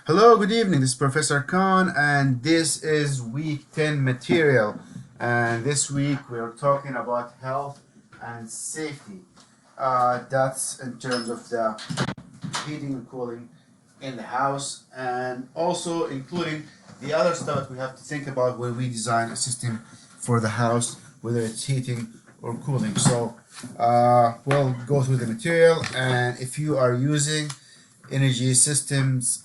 Hello, good evening. This is Professor Khan, and this is week 10 material. And this week we are talking about health and safety. That's in terms of the heating and cooling in the house, and also including the other stuff that we have to think about when we design a system for the house, whether it's heating or cooling. So we'll go through the material, and if you are using energy systems,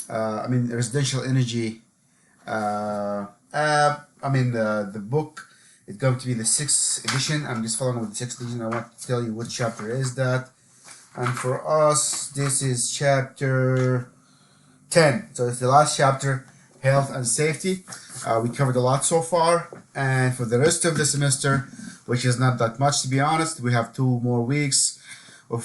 residential energy the book is going to be the 6th edition. I'm just following with the 6th edition. I want to tell you what chapter is that. And for us, this is chapter 10. So it's the last chapter, health and safety. We covered a lot so far. And for the rest of the semester, which is not that much to be honest, we have 2 more weeks of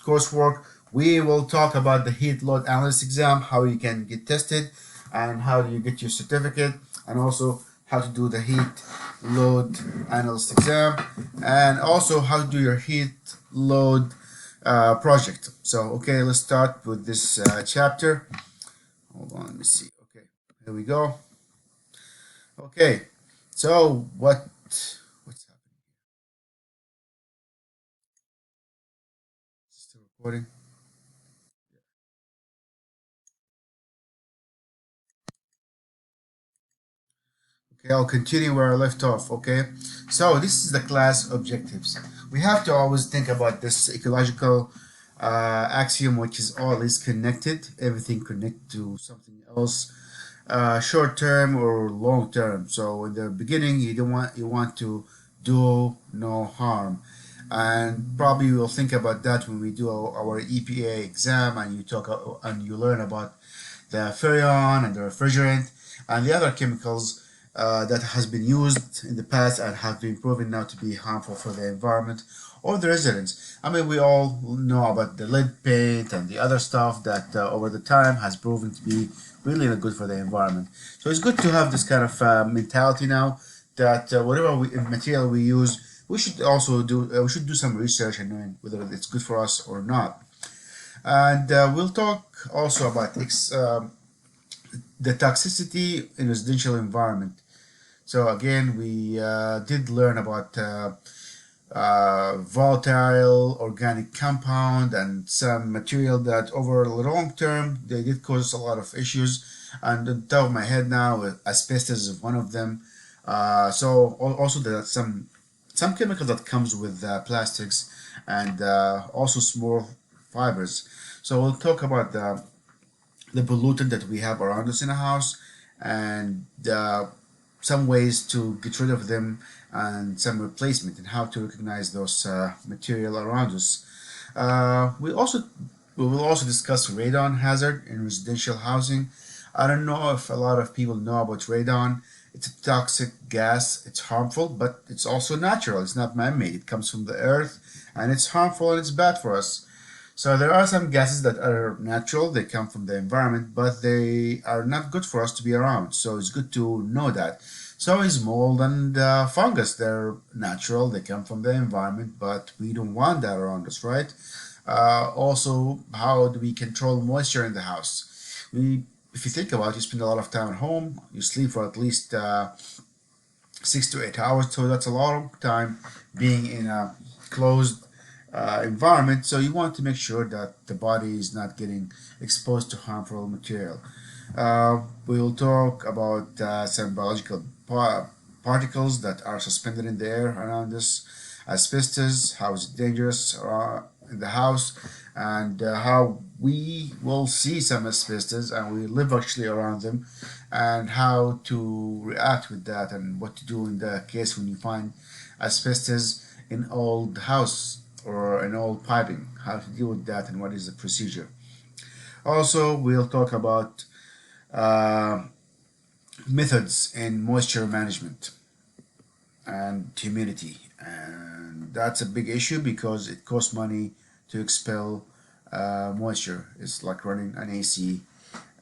coursework. We will talk about the heat load analysis exam, how you can get tested, and how do you get your certificate, and also how to do the heat load analysis exam, and also how to do your heat load project. So, okay, let's start with this chapter. Hold on, let me see. Okay, here we go. Okay, so what's happening? Is it still recording? Okay, I'll continue where I left off. Okay, so this is the class objectives. We have to always think about this ecological axiom, which is all is connected. Everything connected to something else, short term or long term. So in the beginning, you want to do no harm, and probably we'll think about that when we do our EPA exam, and and you learn about the freon and the refrigerant and the other chemicals that has been used in the past and have been proven now to be harmful for the environment or the residents. I mean, we all know about the lead paint and the other stuff that over the time has proven to be really not good for the environment. So it's good to have this kind of mentality now that whatever material we use, we should also we should do some research and knowing whether it's good for us or not. And we'll talk also about the toxicity in residential environment. So again, we did learn about volatile organic compound and some material that over the long term they did cause a lot of issues. And on top of my head now, asbestos is one of them. Also there are some chemicals that comes with plastics and also small fibers. So we'll talk about the pollutant that we have around us in a house, and some ways to get rid of them, and some replacement, and how to recognize those material around us. We will also discuss radon hazard in residential housing. I don't know if a lot of people know about radon. It's a toxic gas. It's harmful, but it's also natural. It's not man-made. It comes from the earth, and it's harmful and it's bad for us. So there are some gases that are natural, they come from the environment, but they are not good for us to be around. So it's good to know that. So is mold and fungus. They're natural, they come from the environment, but we don't want that around us, right? Also, how do we control moisture in the house? If you think about it, you spend a lot of time at home, you sleep for at least 6 to 8 hours, so that's a lot of time being in a closed environment, so you want to make sure that the body is not getting exposed to harmful material. We will talk about some biological particles that are suspended in the air around us, asbestos, how is it dangerous in the house, and how we will see some asbestos and we live actually around them, and how to react with that, and what to do in the case when you find asbestos in old house or an old piping, how to deal with that and what is the procedure. Also, we'll talk about methods in moisture management and humidity, and that's a big issue because it costs money to expel moisture. It's like running an AC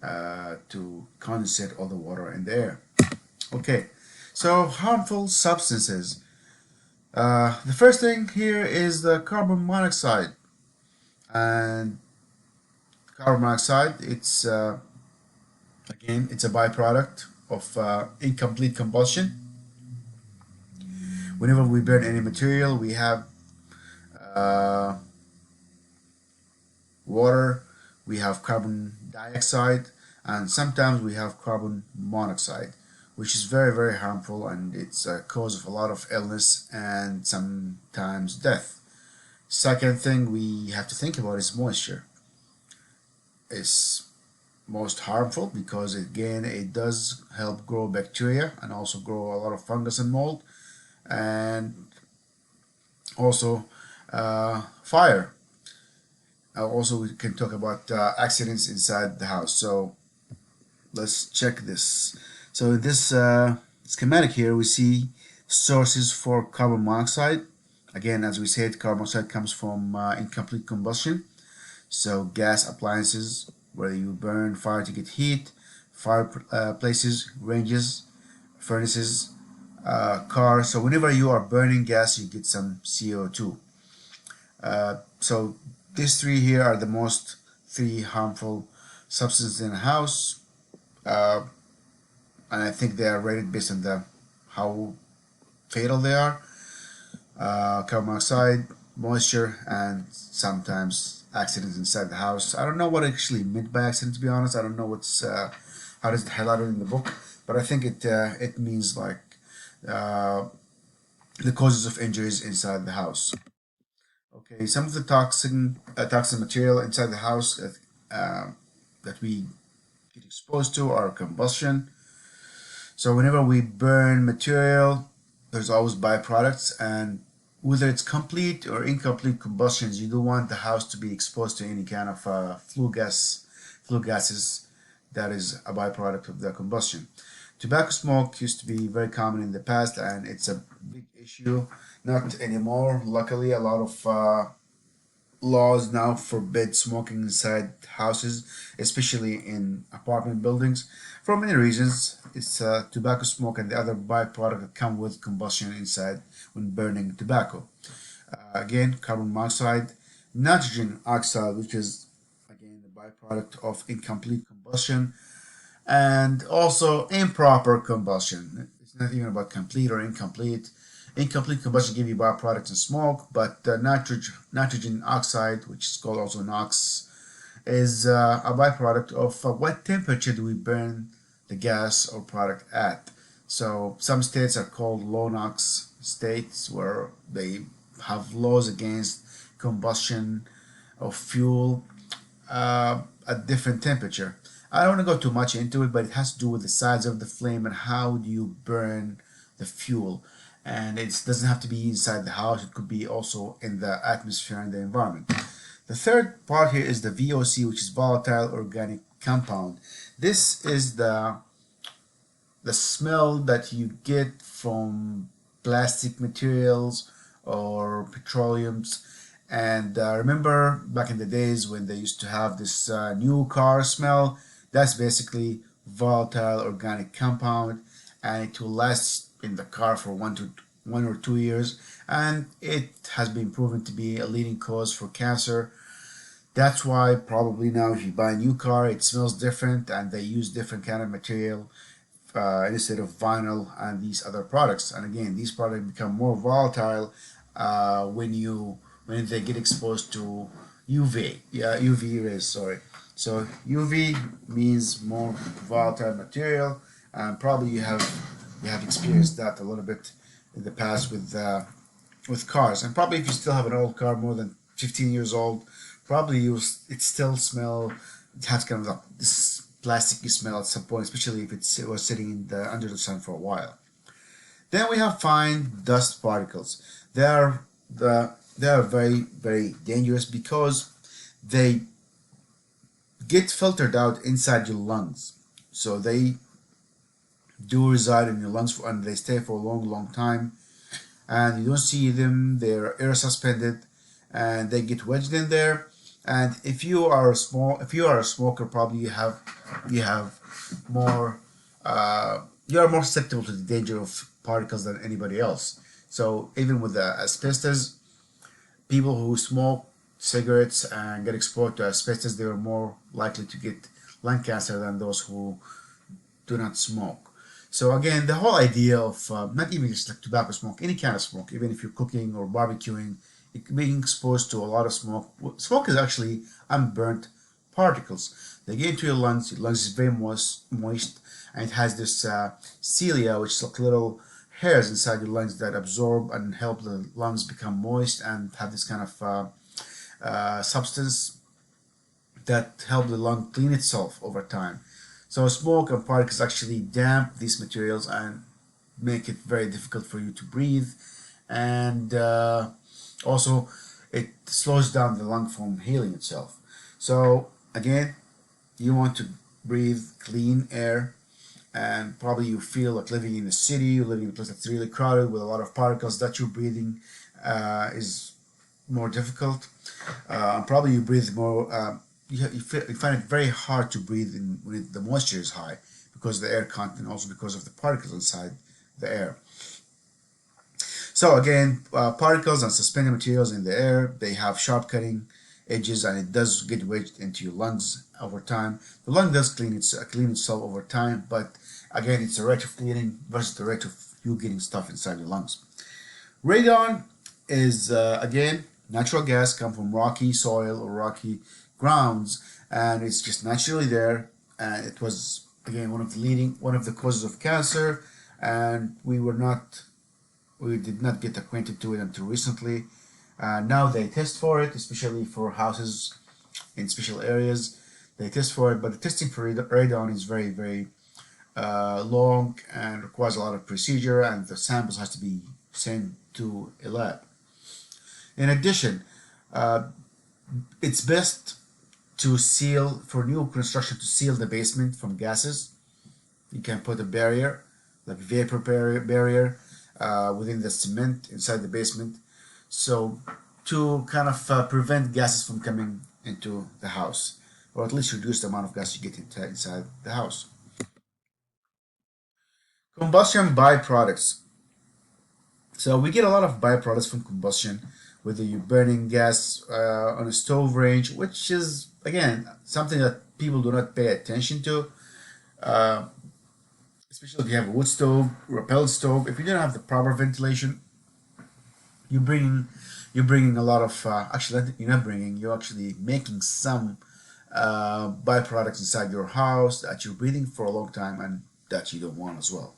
to condensate all the water in the air. Okay, so harmful substances. The first thing here is the carbon monoxide. And carbon monoxide, it's Again, it's a byproduct of incomplete combustion. Whenever we burn any material, we have uh, water, we have carbon dioxide, and sometimes we have carbon monoxide, which is very, very harmful, and it's a cause of a lot of illness and sometimes death. Second thing we have to think about is moisture. It's most harmful because again it does help grow bacteria and also grow a lot of fungus and mold, and also fire. Also, we can talk about accidents inside the house. So let's check this. So in this schematic here, we see sources for carbon monoxide. Again, as we said, carbon monoxide comes from incomplete combustion. So gas appliances, where you burn fire to get heat, fireplaces, ranges, furnaces, cars. So whenever you are burning gas, you get some CO2. So these three here are the most three harmful substances in a house, and I think they are rated based on the how fatal they are. Carbon monoxide, moisture, and sometimes accidents inside the house. I don't know what it actually meant by accident, to be honest. I don't know what's how does it highlighted in the book, but I think it means like uh, the causes of injuries inside the house. Okay, some of the toxin material inside the house that we get exposed to are combustion. So whenever we burn material, there's always byproducts, and whether it's complete or incomplete combustions, you don't want the house to be exposed to any kind of flue gases that is a byproduct of the combustion. Tobacco smoke used to be very common in the past, and it's a big issue. Not anymore. Luckily, a lot of laws now forbid smoking inside houses, especially in apartment buildings. For many reasons, it's tobacco smoke and the other byproduct that come with combustion inside when burning tobacco. Again, carbon monoxide, nitrogen oxide, which is again the byproduct of incomplete combustion, and also improper combustion. It's not even about complete or incomplete. Incomplete combustion give you byproducts and smoke, but nitrogen oxide, which is called also NOx, is a byproduct of what temperature do we burn the gas or product at. So some states are called low NOx states, where they have laws against combustion of fuel at different temperature. I don't want to go too much into it, but it has to do with the size of the flame and how do you burn the fuel. And it doesn't have to be inside the house, it could be also in the atmosphere and the environment. The third part here is the VOC, which is volatile organic compound. This is the smell that you get from plastic materials or petroleums. And remember back in the days when they used to have this new car smell, that's basically volatile organic compound, and it will last in the car for 1 or 2 years, and it has been proven to be a leading cause for cancer. That's why probably now if you buy a new car, it smells different, and they use different kind of material instead of vinyl and these other products. And again, these products become more volatile when they get exposed to UV rays. Sorry. So UV means more volatile material, and probably you have experienced that a little bit in the past with cars. And probably if you still have an old car more than 15 years old, probably it still smell. It has kind of this plasticky smell at some point, especially if it was sitting under the sun for a while. Then we have fine dust particles. They are very, very dangerous because they get filtered out inside your lungs. So they do reside in your lungs and they stay for a long, long time. And you don't see them, they're air suspended and they get wedged in there. And if you are a smoker, probably you have more you are more susceptible to the danger of particles than anybody else. So even with the asbestos, people who smoke cigarettes and get exposed to asbestos, they are more likely to get lung cancer than those who do not smoke. So again, the whole idea of not even just like tobacco smoke, any kind of smoke, even if you're cooking or barbecuing, being exposed to a lot of smoke. Smoke is actually unburnt particles. They get into your lungs. Your lungs is very moist, and it has this cilia, which is like little hairs inside your lungs that absorb and help the lungs become moist and have this kind of substance that help the lung clean itself over time. So smoke and particles actually damp these materials and make it very difficult for you to breathe, and also it slows down the lung from healing itself. So again, you want to breathe clean air, and probably you feel like living in the city, you're living in a place that's really crowded with a lot of particles that you're breathing is more difficult. Probably you breathe more. You find it very hard to breathe when the moisture is high because of the air content, also because of the particles inside the air. So again, particles and suspended materials in the air, they have sharp cutting edges, and it does get wedged into your lungs over time. The lung does clean itself over time, but again, it's a rate of cleaning versus the rate of you getting stuff inside your lungs. Radon is again natural gas, come from rocky soil or rocky grounds, and it's just naturally there. And it was again one of the causes of cancer, and we did not get acquainted to it until recently. Now they test for it, especially for houses in special areas. They test for it, but the testing for radon is very, very long and requires a lot of procedure, and the samples has to be sent to a lab. In addition, it's best to seal, for new construction, to seal the basement from gases. You can put a barrier, like vapor barrier, within the cement inside the basement, so to kind of prevent gases from coming into the house, or at least reduce the amount of gas you get inside the house. Combustion byproducts. So we get a lot of byproducts from combustion, whether you're burning gas on a stove range, which is again something that people do not pay attention to, especially if you have a wood stove or a pellet stove. If you don't have the proper ventilation, you're bringing a lot of actually you're not bringing, you're actually making some byproducts inside your house that you're breathing for a long time and that you don't want as well.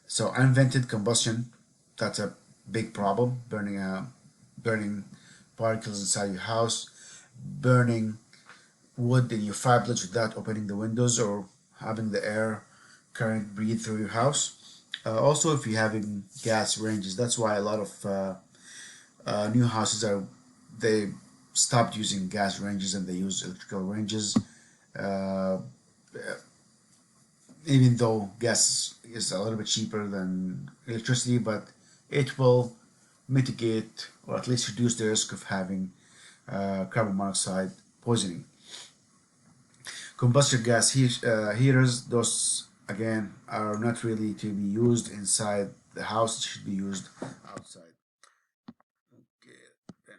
So unvented combustion, that's a big problem. Burning particles inside your house, burning wood in your fireplace without opening the windows or having the air current breathe through your house. Also, if you're having gas ranges, that's why a lot of new houses they stopped using gas ranges and they use electrical ranges. Even though gas is a little bit cheaper than electricity, but it will mitigate or at least reduce the risk of having carbon monoxide poisoning. Combustion gas heaters, those again are not really to be used inside the house, it should be used outside. Okay, then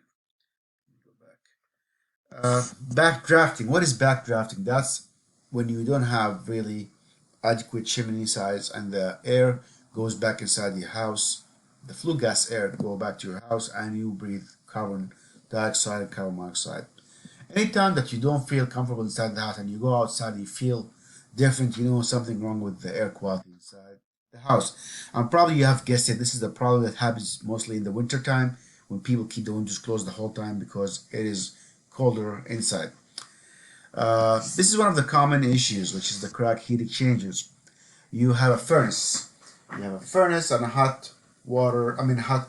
go back. Backdrafting. What is backdrafting? That's when you don't have really adequate chimney size and the air goes back inside your house. The flue gas air go back to your house and you breathe carbon dioxide and carbon monoxide. Anytime that you don't feel comfortable inside the house and you go outside, you feel different, you know something wrong with the air quality inside the house. And probably you have guessed it, this is a problem that happens mostly in the winter time when people keep the windows closed the whole time because it is colder inside. This is one of the common issues, which is the cracked heat exchangers. You have a furnace. You have a furnace and a hot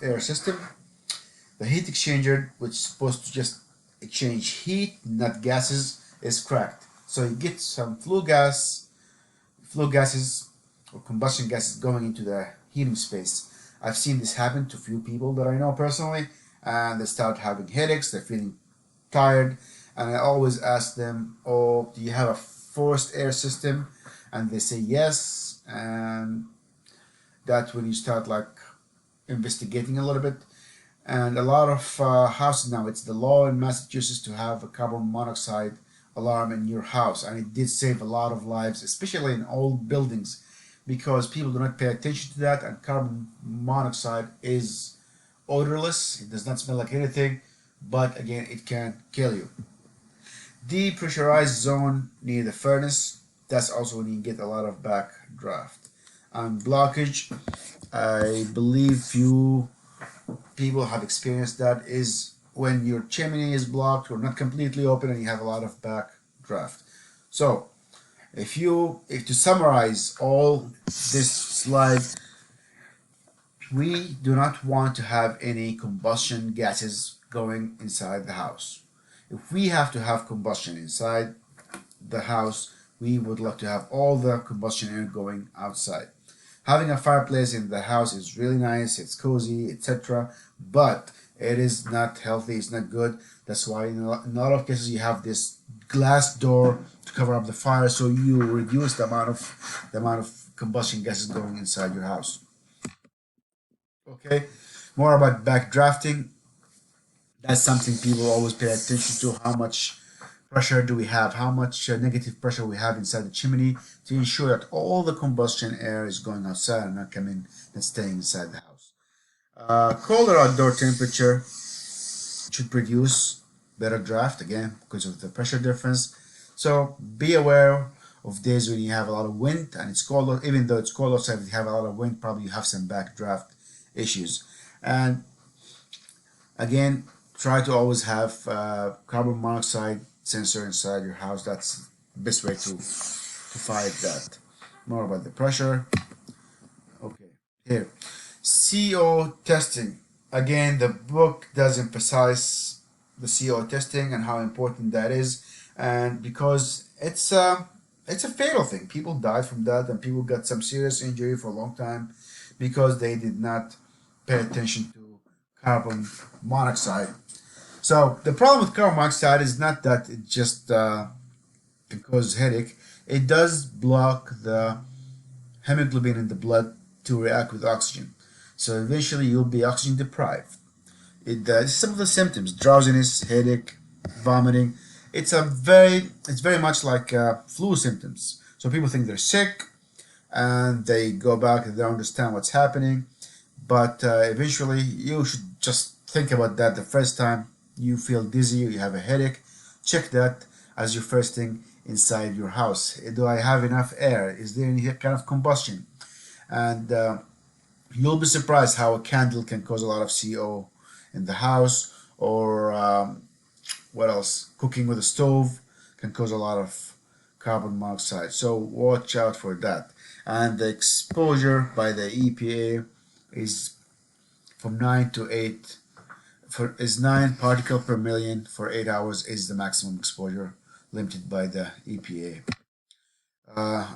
air system. The heat exchanger, which is supposed to just exchange heat, not gases, is cracked. So you get some flue gases or combustion gases going into the heating space. I've seen this happen to a few people that I know personally, and they start having headaches, they're feeling tired, and I always ask them, oh, do you have a forced air system? And they say yes, and that's when you start like investigating a little bit. And a lot of houses now, it's the law in Massachusetts to have a carbon monoxide alarm in your house, and it did save a lot of lives, especially in old buildings, because people do not pay attention to that. And carbon monoxide is odorless, it does not smell like anything, but again, it can kill you. Depressurized zone near the furnace, that's also when you get a lot of backdraft. And blockage, I believe few people have experienced that, is when your chimney is blocked or not completely open and you have a lot of backdraft. So if to summarize all this slide, we do not want to have any combustion gases going inside the house. If we have to have combustion inside the house, we would like to have all the combustion air going outside. Having a fireplace in the house is really nice, it's cozy, etc. But it is not healthy, it's not good. That's why in a lot of cases you have this glass door to cover up the fire, so you reduce the amount of combustion gases going inside your house. Okay, more about backdrafting. That's something people always pay attention to. How much pressure do we have? How much negative pressure we have inside the chimney to ensure that all the combustion air is going outside and not coming and staying inside the house. Colder outdoor temperature should produce better draft, again because of the pressure difference. So be aware of days when you have a lot of wind and it's cold. Even though it's cold outside, if you have a lot of wind, probably you have some backdraft issues. And again, try to always have carbon monoxide sensor inside your house. That's the best way to fight that. More about the pressure. Okay, here. CO testing. Again, the book does emphasize the CO testing and how important that is, and because it's a fatal thing. People died from that, and people got some serious injury for a long time because they did not pay attention to carbon monoxide. So the problem with carbon monoxide is not that it just can cause headache. It does block the hemoglobin in the blood to react with oxygen. So eventually you'll be oxygen deprived. Some of the symptoms: drowsiness, headache, vomiting. It's very much like flu symptoms. So people think they're sick and they go back and they don't understand what's happening. But eventually you should just think about that the first time you feel dizzy, you have a headache. Check that as your first thing inside your house. Do I have enough air? Is there any kind of combustion? And you'll be surprised how a candle can cause a lot of CO in the house, or what else? Cooking with a stove can cause a lot of carbon monoxide. So watch out for that. And the exposure by the EPA is from 9 to 8 is 9 particle per million for 8 hours is the maximum exposure limited by the EPA.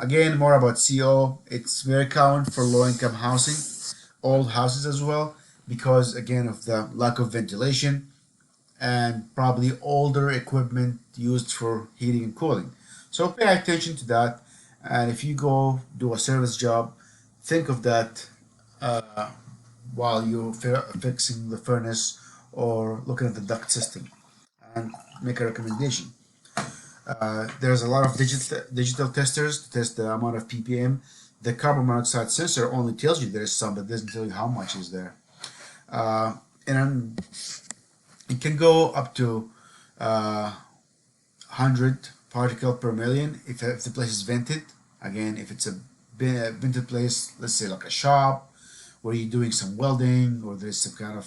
Again, more about CO. It's very common for low-income housing, old houses as well, because again of the lack of ventilation and probably older equipment used for heating and cooling. So pay attention to that, and if you go do a service job, think of that while you're fixing the furnace or looking at the duct system, and make a recommendation. There's a lot of digital testers to test the amount of ppm. The carbon monoxide sensor only tells you there's some, but doesn't tell you how much is there. And it can go up to 100 particle per million if the place is vented. Again, if it's a vented place, let's say like a shop where you're doing some welding, or there's some kind of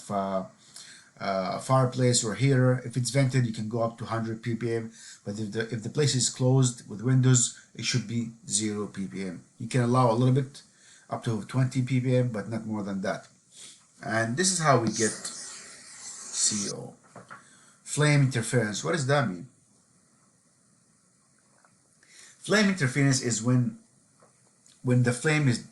fireplace or heater. If it's vented, you can go up to 100 ppm. But if the place is closed with windows, it should be 0 ppm. You can allow a little bit up to 20 ppm, but not more than that. And this is how we get CO. Flame interference. What does that mean? Flame interference is when the flame is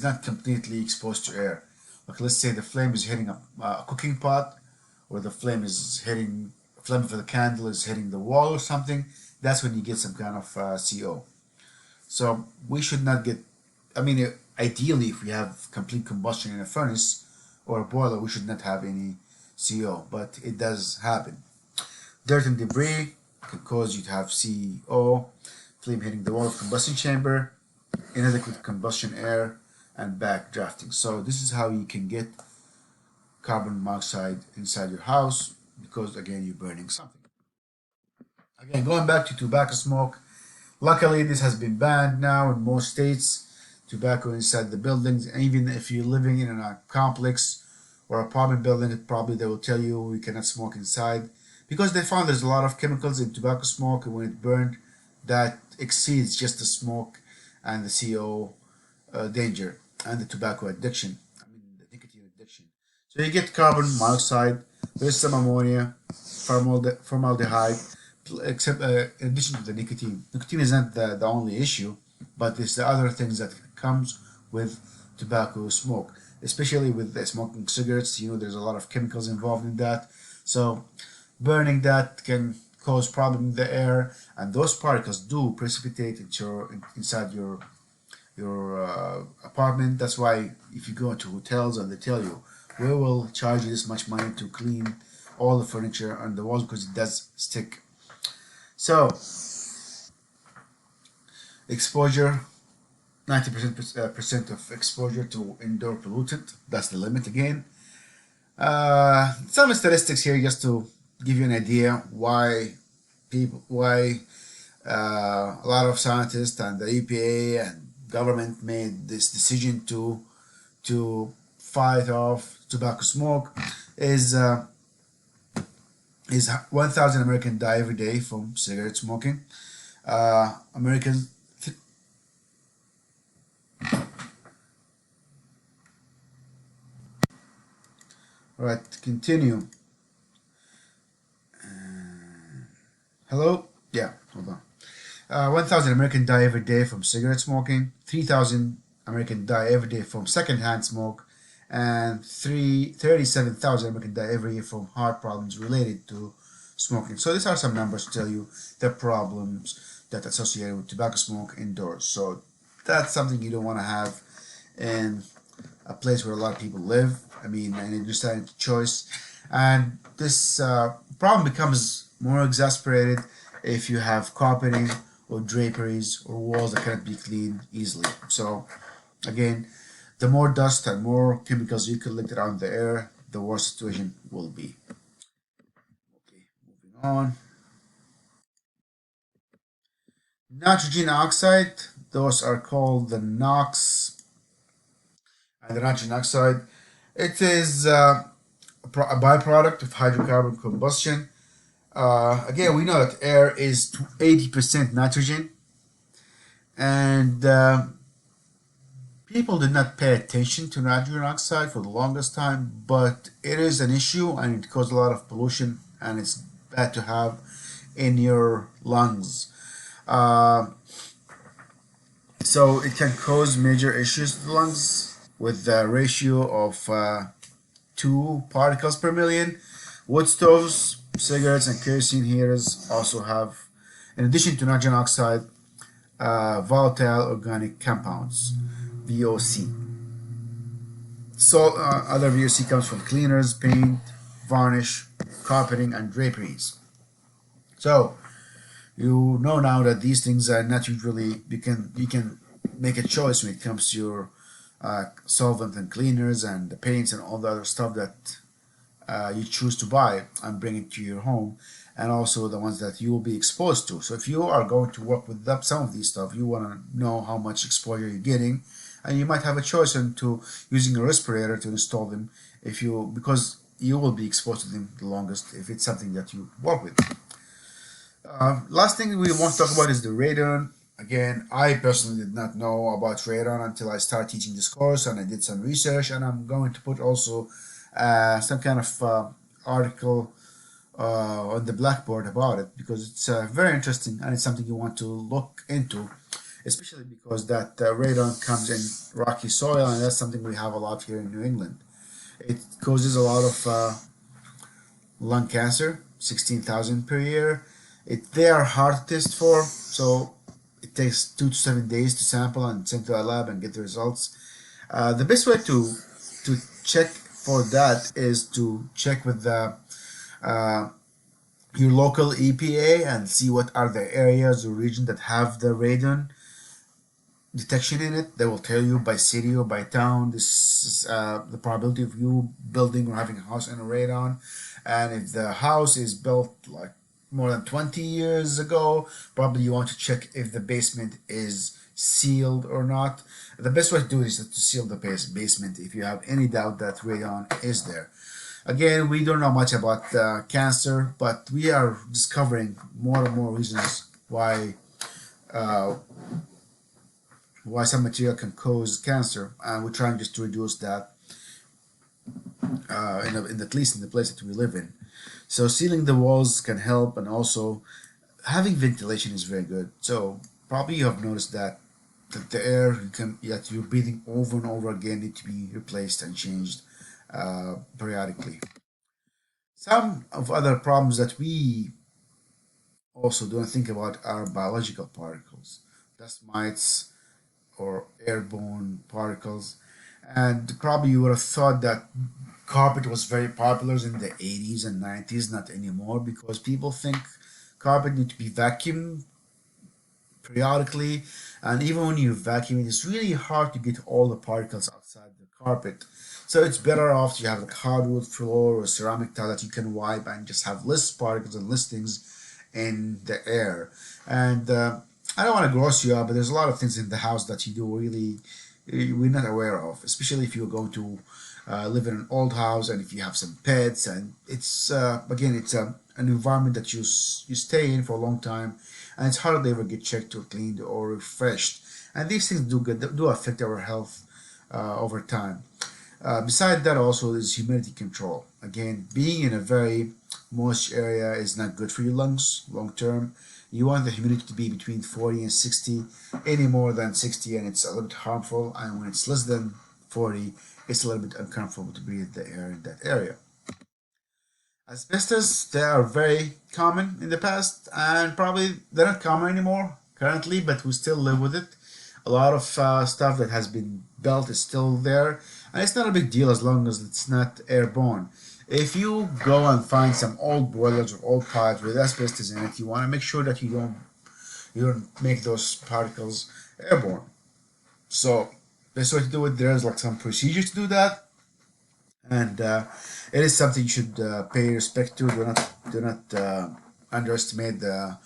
not completely exposed to air. Like let's say the flame is hitting a cooking pot, or the flame for the candle is hitting the wall or something. That's when you get some kind of CO. So we should not get, ideally if we have complete combustion in a furnace or a boiler, we should not have any CO, but it does happen. Dirt and debris, can cause you to have CO, flame hitting the wall of combustion chamber, inadequate combustion air, and backdrafting. So this is how you can get carbon monoxide inside your house because again you're burning something. Again, going back to tobacco smoke, luckily this has been banned now in most states. Tobacco inside the buildings, and even if you're living in a complex or apartment building, probably they will tell you you cannot smoke inside because they found there's a lot of chemicals in tobacco smoke, and when it burned, that exceeds just the smoke and the CO danger and the tobacco addiction. I mean the nicotine addiction. So you get carbon monoxide, there's some ammonia, formaldehyde, except in addition to the nicotine. Nicotine isn't the only issue, but it's the other things that comes with tobacco smoke, especially with smoking cigarettes. You know, there's a lot of chemicals involved in that. So burning that can cause problem in the air, and those particles do precipitate inside your apartment. That's why if you go into hotels and they tell you, we will charge you this much money to clean all the furniture on the walls because it does stick. So exposure, 90% of exposure to indoor pollutant. That's the limit again. Some statistics here just to give you an idea why a lot of scientists and the EPA and government made this decision to fight off tobacco smoke is 1,000 Americans die every day from cigarette smoking. Americans Right, continue. Hello? Yeah, hold on. 1,000 Americans die every day from cigarette smoking. 3,000 Americans die every day from secondhand smoke. And 37,000 Americans die every year from heart problems related to smoking. So these are some numbers to tell you the problems that are associated with tobacco smoke indoors. So that's something you don't want to have in a place where a lot of people live. I mean, and you decide choice. And this problem becomes more exasperated if you have carpeting or draperies or walls that cannot be cleaned easily. So again, the more dust and more chemicals you collect around the air, the worse the situation will be. Okay, moving on. Nitrogen oxide, those are called the NOx. And the nitrogen oxide, it is a byproduct of hydrocarbon combustion. Again, we know that air is 80% nitrogen, and people did not pay attention to nitrogen oxide for the longest time, but it is an issue and it causes a lot of pollution, and it's bad to have in your lungs. So it can cause major issues to the lungs with the ratio of 2 particles per million. Wood stoves, cigarettes, and kerosene heaters also have, in addition to nitrogen oxide, volatile organic compounds, VOC. So other VOC comes from cleaners, paint, varnish, carpeting, and draperies. So you know now that these things are not usually, you can make a choice when it comes to your solvent and cleaners and the paints and all the other stuff that you choose to buy and bring it to your home, and also the ones that you will be exposed to. So if you are going to work with some of these stuff, you want to know how much exposure you're getting, and you might have a choice into using a respirator to install them because you will be exposed to them the longest if it's something that you work with. Last thing we want to talk about is the radon. Again, I personally did not know about radon until I started teaching this course, and I did some research, and I'm going to put also some kind of article on the blackboard about it because it's very interesting and it's something you want to look into, especially because that radon comes in rocky soil, and that's something we have a lot here in New England. It causes a lot of lung cancer, 16,000 per year. They are hard to test for, so it takes 2 to 7 days to sample and send to a lab and get the results. The best way to check for that is to check with the your local EPA and see what are the areas or region that have the radon detection in it. They will tell you by city or by town this is the probability of you building or having a house in a radon. And if the house is built like more than 20 years ago, probably you want to check if the basement is sealed or not. The best way to do it is to seal the basement if you have any doubt that radon is there. Again, we don't know much about cancer, but we are discovering more and more reasons uh, why some material can cause cancer, and we're trying just to reduce that at least in the place that we live in. So sealing the walls can help, and also having ventilation is very good. So probably you have noticed that the air that you're breathing over and over again need to be replaced and changed periodically. Some of other problems that we also don't think about are biological particles, dust mites, or airborne particles. And probably you would have thought that carpet was very popular in the 80s and 90s, not anymore, because people think carpet need to be vacuumed periodically, and even when you vacuum it, it's really hard to get all the particles outside the carpet. So it's better off to have like hardwood floor or ceramic tile that you can wipe and just have less particles and less things in the air. And I don't want to gross you out, but there's a lot of things in the house that you do really we're not aware of, especially if you're going to live in an old house and if you have some pets. And it's again, it's an environment that you stay in for a long time, and it's hard to ever get checked or cleaned or refreshed. And these things do affect our health over time. Beside that, also is humidity control. Again, being in a very moist area is not good for your lungs long term. You want the humidity to be between 40 and 60. Any more than 60 and it's a little bit harmful, and when it's less than 40, it's a little bit uncomfortable to breathe the air in that area. Asbestos, they are very common in the past, and probably they're not common anymore currently, but we still live with it. A lot of stuff that has been built is still there, and it's not a big deal as long as it's not airborne. If you go and find some old boilers or old pipes with asbestos in it, you want to make sure that you don't make those particles airborne. So best way to do it, there's like some procedures to do that, and it is something you should pay respect to. Do not underestimate the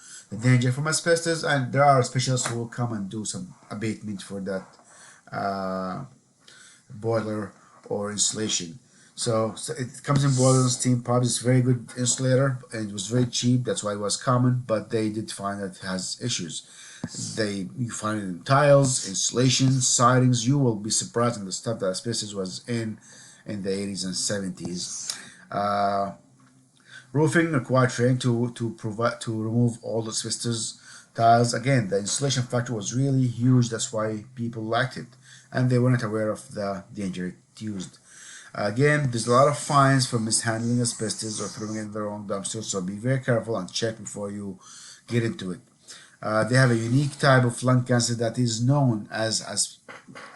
danger from asbestos, and there are specialists who will come and do some abatement for that uh, boiler or insulation. So it comes in boiler and steam pipes. It's a very good insulator, and it was very cheap. That's why it was common. But they did find that it has issues. You find it in tiles, insulation, sidings. You will be surprised at the stuff that asbestos was in the 80s and 70s. Uh, Roofing required training to remove all the asbestos tiles. Again, the insulation factor was really huge. That's why people liked it, and they weren't aware of the danger it used. Again, there's a lot of fines for mishandling asbestos or throwing it in the wrong dumpster, so be very careful and check before you get into it. They have a unique type of lung cancer that is known as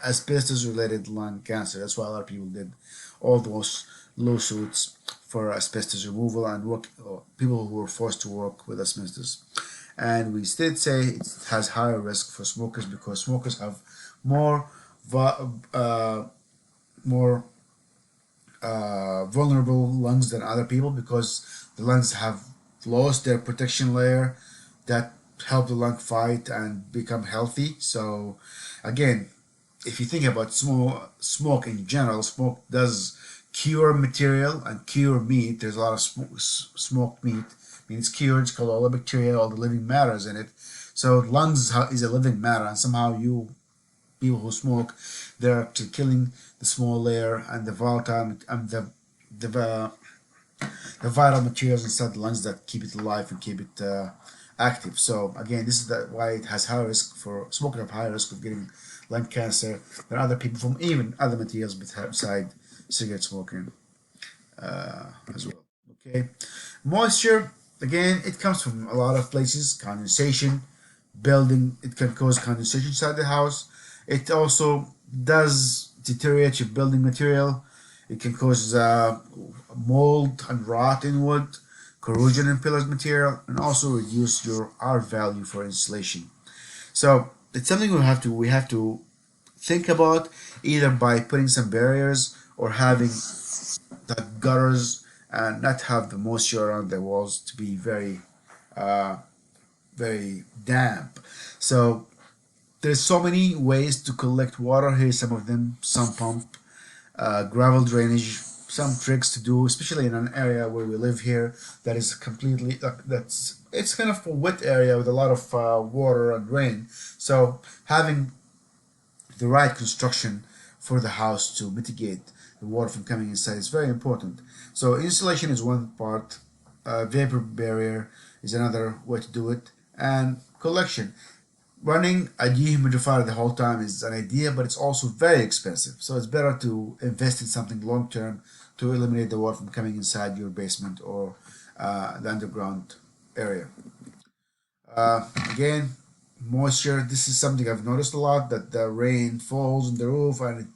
asbestos-related lung cancer. That's why a lot of people did all those lawsuits for asbestos removal and people who were forced to work with asbestos. And we did say it has higher risk for smokers because smokers have more more vulnerable lungs than other people because the lungs have lost their protection layer that help the lung fight and become healthy. So again, if you think about smoke in general, smoke does cure material and cure meat. There's a lot of smoked meat. I mean, it's cured. It's called all the bacteria, all the living matters in it. So lungs is a living matter, and somehow people who smoke, they're actually killing the small layer and the volatile and the vital materials inside the lungs that keep it alive and keep it active. So again, this is why it has high risk for smokers have high risk of getting lung cancer than other people from even other materials beside cigarette smoking as well. Okay, moisture, again, it comes from a lot of places. Condensation, building, it can cause condensation inside the house. It also does deteriorate your building material. It can cause mold and rot in wood, corrosion in pillars material, and also reduce your R value for insulation. So it's something we have to think about, either by putting some barriers or having the gutters and not have the moisture around the walls to be uh, very damp. So there's so many ways to collect water. Here's some of them: some pump, gravel drainage, some tricks to do, especially in an area where we live here that is completely that's it's kind of a wet area with a lot of water and rain. So having the right construction for the house to mitigate the water from coming inside is very important. So insulation is one part, vapor barrier is another way to do it, and collection. Running a dehumidifier the whole time is an idea, but it's also very expensive. So it's better to invest in something long term to eliminate the water from coming inside your basement or the underground area. Again, moisture. This is something I've noticed a lot, that the rain falls on the roof and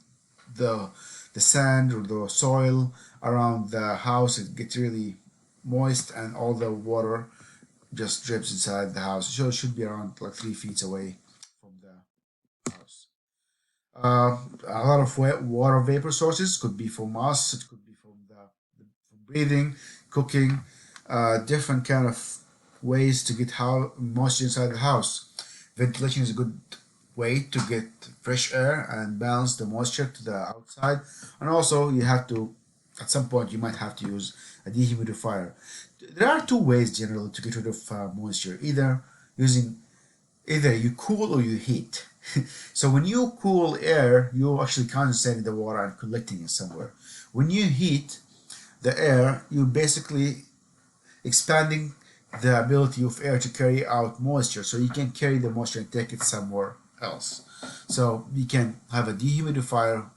the the sand or the soil around the house, it gets really moist and all the water just drips inside the house. So it should be around like 3 feet away from the house. A lot of wet water vapor sources could be from us. It could be from breathing, cooking, different kind of ways to get how moisture inside the house. Ventilation is a good way to get fresh air and balance the moisture to the outside. And also, you have to, at some point, you might have to use a dehumidifier. There are two ways generally to get rid of moisture. Either you cool or you heat. So when you cool air, you're actually condensating the water and collecting it somewhere. When you heat the air, you basically expanding the ability of air to carry out moisture, so you can carry the moisture and take it somewhere else. So you can have a dehumidifier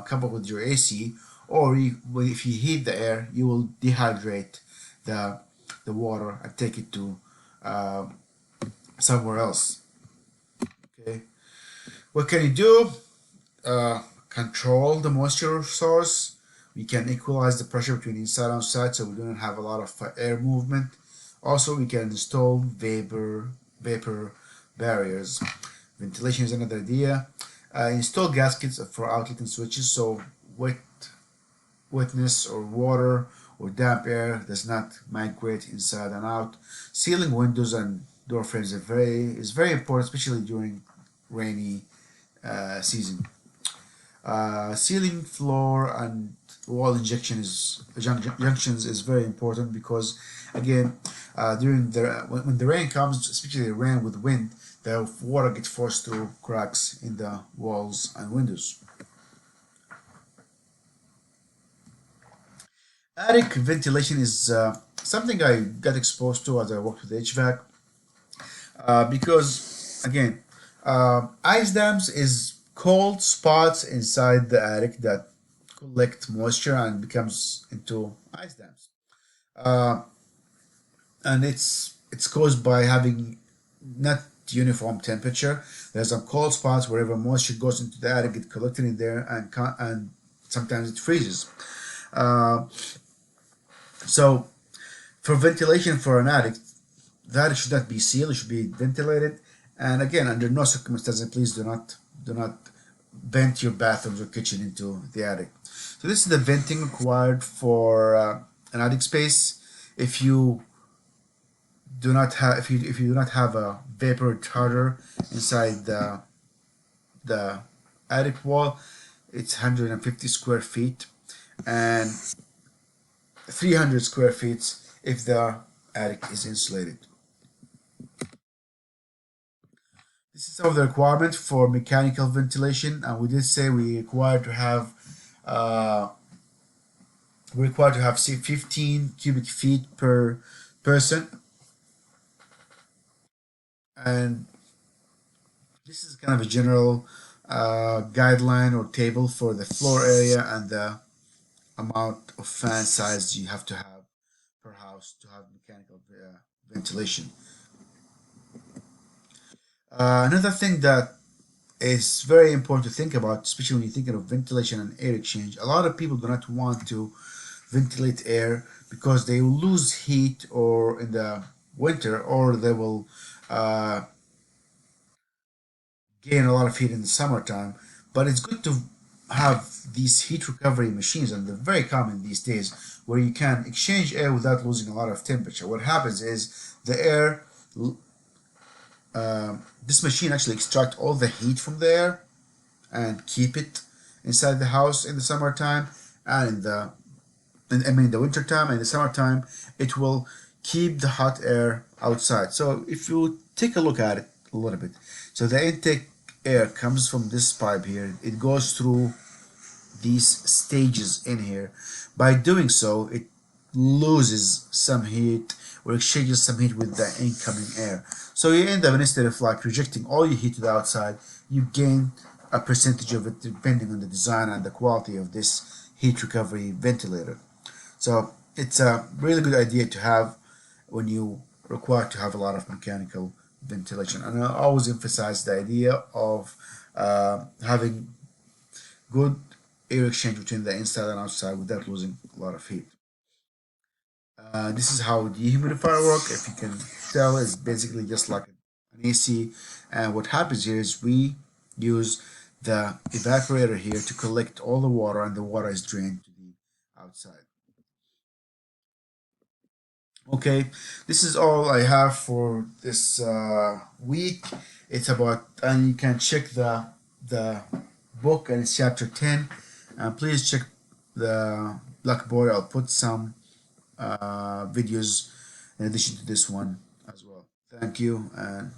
coupled with your AC, or if you heat the air, you will dehydrate the water and take it to uh, somewhere else. Okay, what can you do? Control the moisture source. We can equalize the pressure between inside and outside, so we don't have a lot of air movement. Also, we can install vapor barriers. Ventilation is another idea. Install gaskets for outlet and switches, so wetness or water or damp air does not migrate inside and out. Sealing windows and door frames is very important, especially during rainy season. Sealing floor and wall junctions is very important because, again, during when the rain comes, especially rain with wind, the water gets forced through cracks in the walls and windows. Attic ventilation is something I got exposed to as I worked with HVAC, because again, ice dams is cold spots inside the attic that collect moisture and becomes into ice dams. Uh, and it's caused by having not uniform temperature. There's some cold spots wherever moisture goes into the attic, it collected in there, and sometimes it freezes. Uh, so for ventilation for an attic, the attic should not be sealed; it should be ventilated. And again, under no circumstances, please do not vent your bathrooms or kitchen into the attic. So this is the venting required for an attic space. If you if you do not have a vapor retarder inside the attic wall, it's 150 square feet and 300 square feet if the attic is insulated. This is some of the requirements for mechanical ventilation, and we did say uh, we required to have say 15 cubic feet per person, and this is kind of a general guideline or table for the floor area and the amount of fan size you have to have per house to have mechanical ventilation. Another thing that is very important to think about, especially when you're thinking of ventilation and air exchange, a lot of people do not want to ventilate air because they will lose heat or in the winter, or they will uh, gain a lot of heat in the summertime. But it's good to have these heat recovery machines, and they're very common these days, where you can exchange air without losing a lot of temperature. What happens is the air, this machine actually extracts all the heat from the air and keep it inside the house in the summertime, and in the winter time and the summertime it will keep the hot air outside. So if you take a look at it a little bit, so the intake air comes from this pipe here, it goes through these stages in here. By doing so, it loses some heat or exchanges some heat with the incoming air. So you end up, instead of like rejecting all your heat to the outside, you gain a percentage of it depending on the design and the quality of this heat recovery ventilator. So it's a really good idea to have when you require to have a lot of mechanical ventilation. And I always emphasize the idea of having good air exchange between the inside and outside without losing a lot of heat. This is how dehumidifier work. If you can tell, it's basically just like an AC. And what happens here is we use the evaporator here to collect all the water, and the water is drained to the outside. Okay, this is all I have for this week. It's about, and you can check the book, and it's chapter 10. Please check the Blackboard. I'll put some videos in addition to this one as well. Thank you, and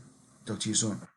talk to you soon.